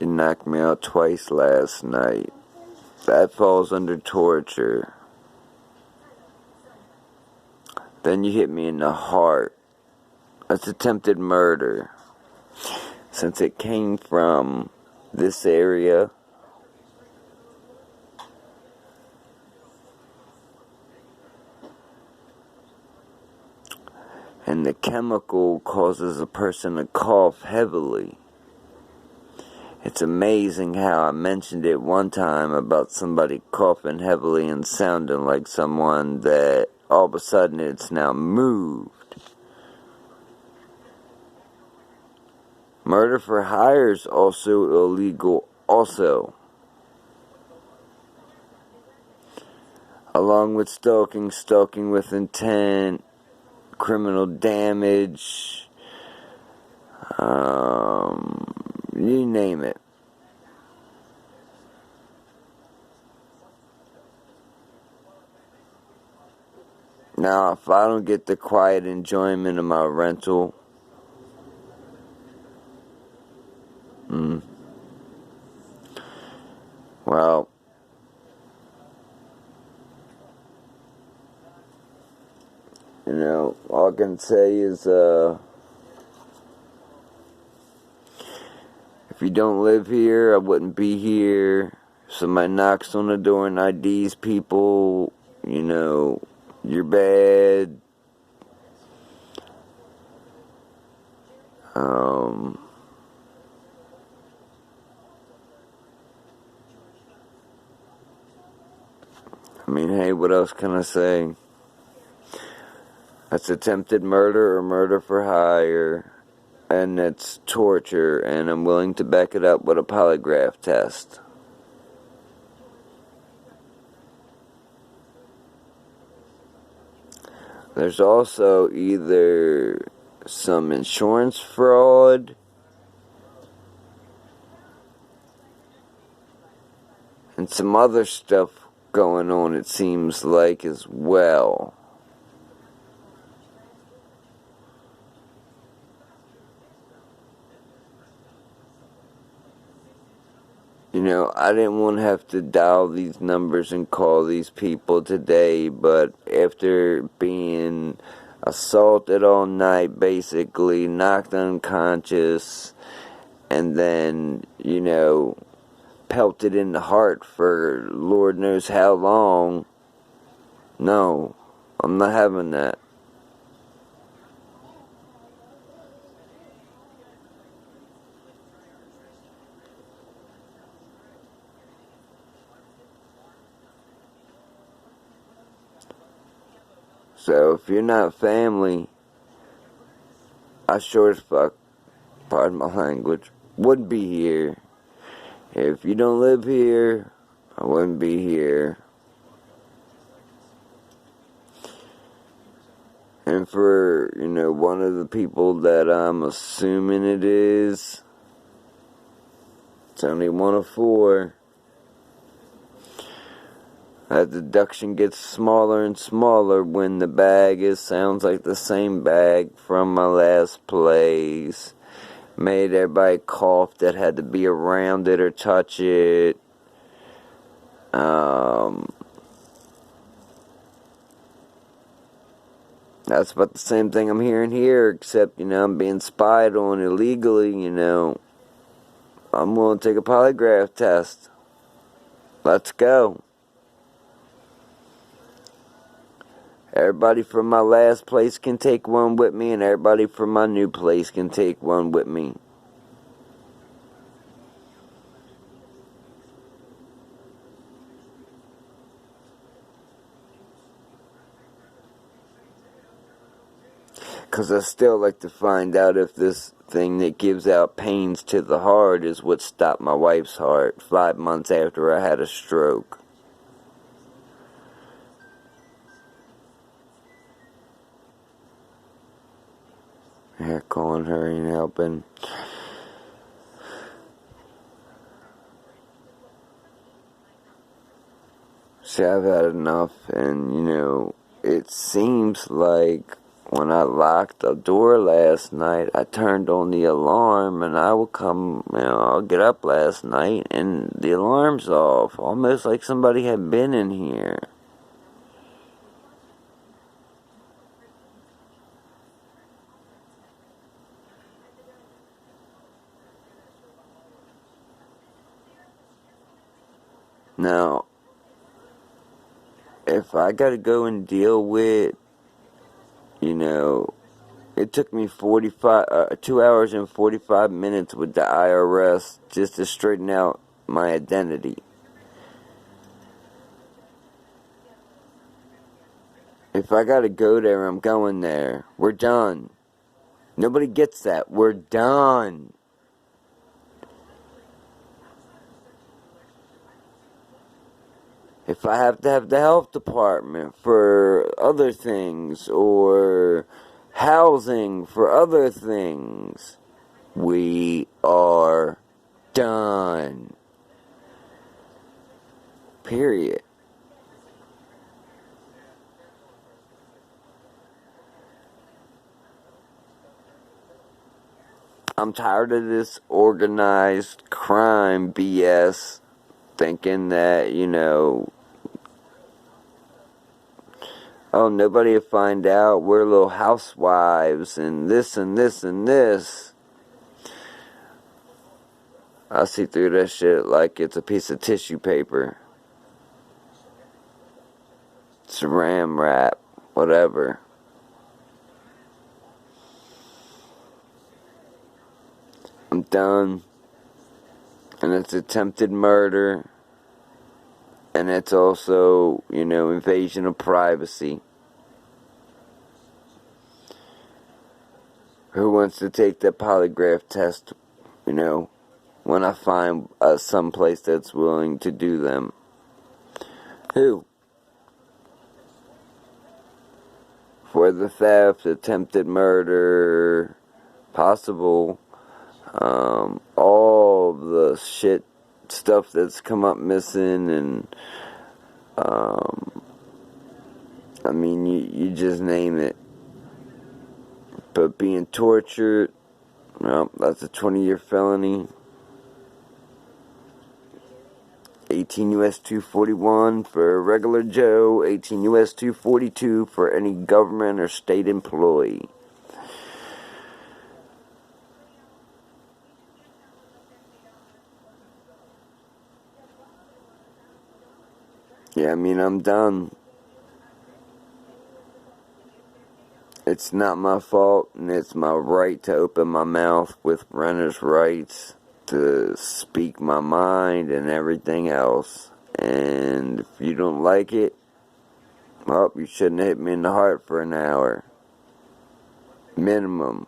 You knocked me out twice last night. That falls under torture. Then you hit me in the heart. That's attempted murder. Since it came from this area, and the chemical causes a person to cough heavily. It's amazing how I mentioned it one time about somebody coughing heavily and sounding like someone that all of a sudden it's now moved. Murder for hire is also illegal also. Along with stalking with intent, criminal damage, you name it. Now, if I don't get the quiet enjoyment of my rental, well, all I can say is, if you don't live here, I wouldn't be here. If somebody knocks on the door and IDs people, you're bad. Hey, what else can I say? That's attempted murder or murder for hire, and that's torture, and I'm willing to back it up with a polygraph test. There's also either some insurance fraud, and some other stuff going on, it seems like, as well. I didn't want to have to dial these numbers and call these people today, but after being assaulted all night, basically, knocked unconscious, and then, pelted in the heart for Lord knows how long, no, I'm not having that. So if you're not family, I sure as fuck, pardon my language, wouldn't be here. If you don't live here, I wouldn't be here. And for, one of the people that I'm assuming it is, it's only one of four. That deduction gets smaller and smaller when the bag sounds like the same bag from my last place. Made everybody cough that had to be around it or touch it. That's about the same thing I'm hearing here, except, I'm being spied on illegally, I'm willing to take a polygraph test. Let's go. Everybody from my last place can take one with me, and everybody from my new place can take one with me. Because I still like to find out if this thing that gives out pains to the heart is what stopped my wife's heart 5 months after I had a stroke. Yeah, calling her ain't helping. See, I've had enough, and, it seems like when I locked the door last night, I turned on the alarm, and I will come, I'll get up last night, and the alarm's off, almost like somebody had been in here. Now, if I gotta go and deal with, it took me 2 hours and 45 minutes with the IRS just to straighten out my identity. If I gotta go there, I'm going there. We're done. Nobody gets that. We're done. If I have to have the health department for other things, or housing for other things, we are done. Period. I'm tired of this organized crime BS, thinking that, oh, nobody will find out, we're little housewives, and this and this and this. I see through that shit like it's a piece of tissue paper. Saran wrap, whatever. I'm done. And it's attempted murder. And it's also, invasion of privacy. Who wants to take the polygraph test, when I find some place that's willing to do them? Who? For the theft, attempted murder, possible, all the shit stuff that's come up missing, and you just name it. But being tortured, well, that's a 20-year felony. 18 U.S. 241 for regular Joe, 18 U.S. 242 for any government or state employee. Yeah, I'm done. It's not my fault, and it's my right to open my mouth with renter's rights to speak my mind and everything else. And if you don't like it, well, you shouldn't have hit me in the heart for an hour. Minimum.